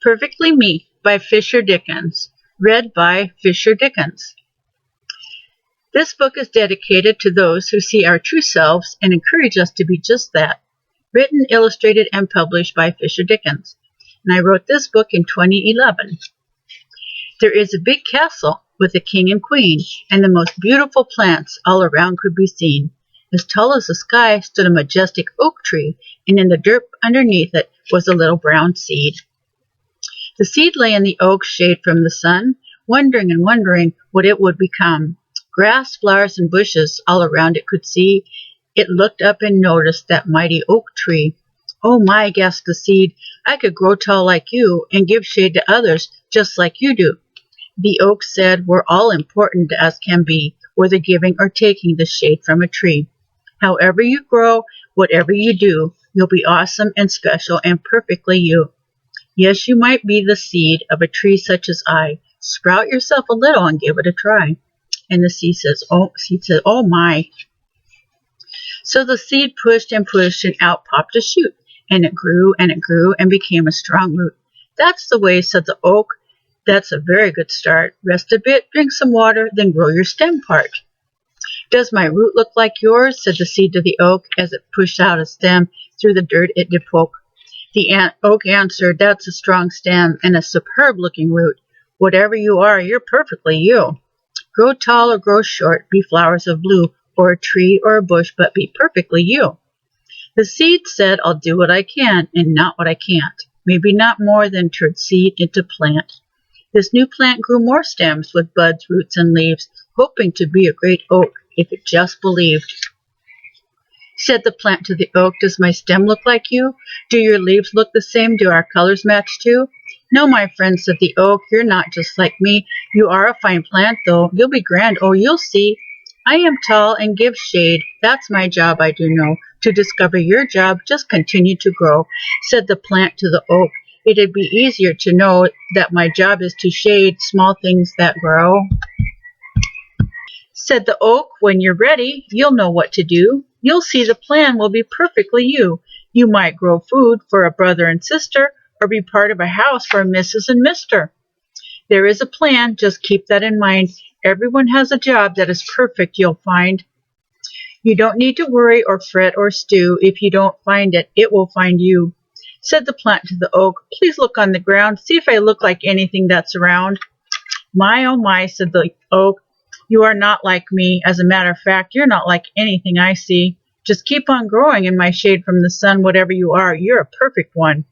Perfectly Me by Fisher Dickens. Read by Fisher Dickens. This book is dedicated to those who see our true selves and encourage us to be just that. Written, illustrated, and published by Fisher Dickens. And I wrote this book in 2011. There is a big castle with a king and queen, and the most beautiful plants all around could be seen. As tall as the sky stood a majestic oak tree, and in the dirt underneath it was a little brown seed. The seed lay in the oak's shade from the sun, wondering and wondering what it would become. Grass, flowers, and bushes all around it could see. It looked up and noticed that mighty oak tree. "Oh my," gasped the seed, "I could grow tall like you and give shade to others just like you do." The oak said, "We're all important as can be, whether giving or taking the shade from a tree. However you grow, whatever you do, you'll be awesome and special and perfectly you. Yes, you might be the seed of a tree such as I. Sprout yourself a little and give it a try." And the seed says, "Oh my." So the seed pushed and pushed, and out popped a shoot, and it grew and became a strong root. "That's the way," said the oak. "That's a very good start. Rest a bit, drink some water, then grow your stem part." "Does my root look like yours?" said the seed to the oak, as it pushed out a stem through the dirt it did poke. The oak answered, "That's a strong stem and a superb-looking root. Whatever you are, you're perfectly you. Grow tall or grow short, be flowers of blue, or a tree or a bush, but be perfectly you." The seed said, "I'll do what I can and not what I can't. Maybe not more than turn seed into plant." This new plant grew more stems with buds, roots, and leaves, hoping to be a great oak if it just believed. Said the plant to the oak, "Does my stem look like you? Do your leaves look the same? Do our colors match too?" "No, my friend," said the oak, "you're not just like me. You are a fine plant, though. You'll be grand, oh, you'll see. I am tall and give shade. That's my job, I do know. To discover your job, just continue to grow." Said the plant to the oak, "It'd be easier to know that my job is to shade small things that grow." Said the oak, "When you're ready, you'll know what to do. You'll see the plan will be perfectly you. You might grow food for a brother and sister, or be part of a house for a Mrs. and Mister. There is a plan, just keep that in mind. Everyone has a job that is perfect, you'll find. You don't need to worry or fret or stew. If you don't find it, it will find you." Said the plant to the oak, "Please look on the ground, see if I look like anything that's around." "My, oh my," said the oak, "you are not like me. As a matter of fact, you're not like anything I see. Just keep on growing in my shade from the sun. Whatever you are, you're a perfect one."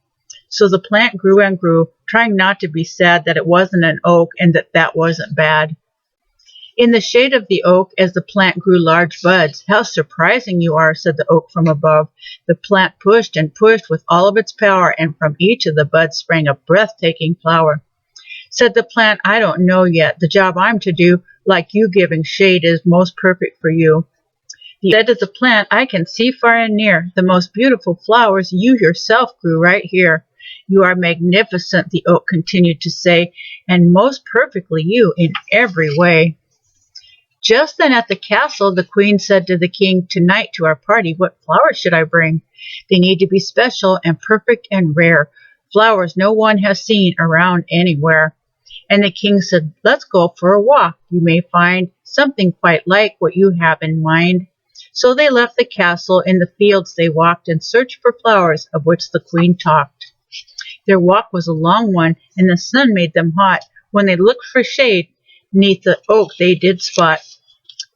So the plant grew and grew, trying not to be sad that it wasn't an oak and that wasn't bad. In the shade of the oak, as the plant grew large buds, "How surprising you are," said the oak from above. The plant pushed and pushed with all of its power, and from each of the buds sprang a breathtaking flower. Said the plant, "I don't know yet. The job I'm to do, like you giving shade, is most perfect for you." Said to the plant, "I can see far and near. The most beautiful flowers you yourself grew right here. You are magnificent," the oak continued to say, "and most perfectly you in every way." Just then at the castle, the queen said to the king, "Tonight to our party, what flowers should I bring? They need to be special and perfect and rare. Flowers no one has seen around anywhere." And the king said, "Let's go for a walk. You may find something quite like what you have in mind." So they left the castle. In the fields they walked and searched for flowers, of which the queen talked. Their walk was a long one, and the sun made them hot. When they looked for shade, 'neath the oak they did spot.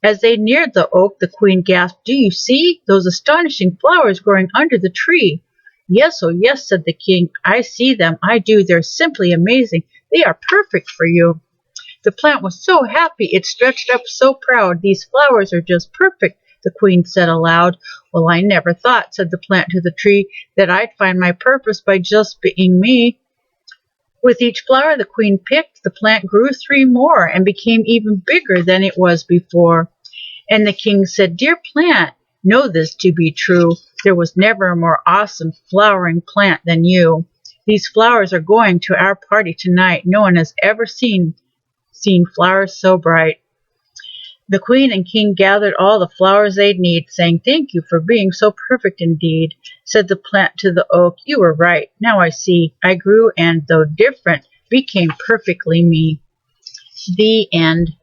As they neared the oak, the queen gasped, "Do you see those astonishing flowers growing under the tree?" "Yes, oh yes," said the king. "I see them, I do. They're simply amazing. They are perfect for you." The plant was so happy, it stretched up so proud. "These flowers are just perfect," the queen said aloud. "Well, I never thought," said the plant to the tree, "that I'd find my purpose by just being me." With each flower the queen picked, the plant grew 3 more and became even bigger than it was before. And the king said, "Dear plant, know this to be true. There was never a more awesome flowering plant than you. These flowers are going to our party tonight. No one has ever seen flowers so bright." The queen and king gathered all the flowers they'd need, saying, "Thank you for being so perfect indeed." Said the plant to the oak, "You were right. Now I see. I grew and, though different, became perfectly me." The end.